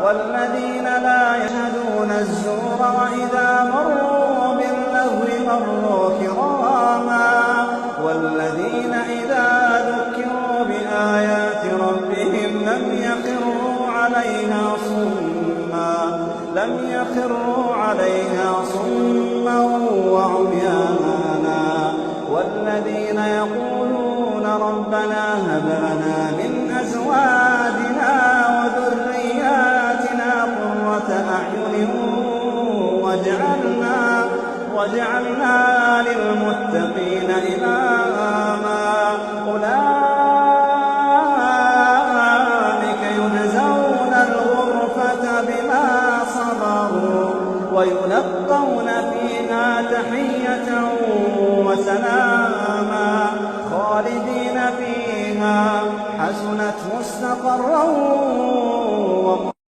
والذين لا يشهدون الزور وإذا مروا باللغو مروا كراما والذين إذا ذكروا بآيات ربهم لم يخروا عليها صما وعميانا والذين يقولون ربنا هب لنا من أزواجنا وذرياتنا قرة أعين واجعلنا للمتقين إماما أولئك يجزون الغرفة بما صبروا ويلقون فيها تحية وسلاما خالدين فيها حسنت مستقرا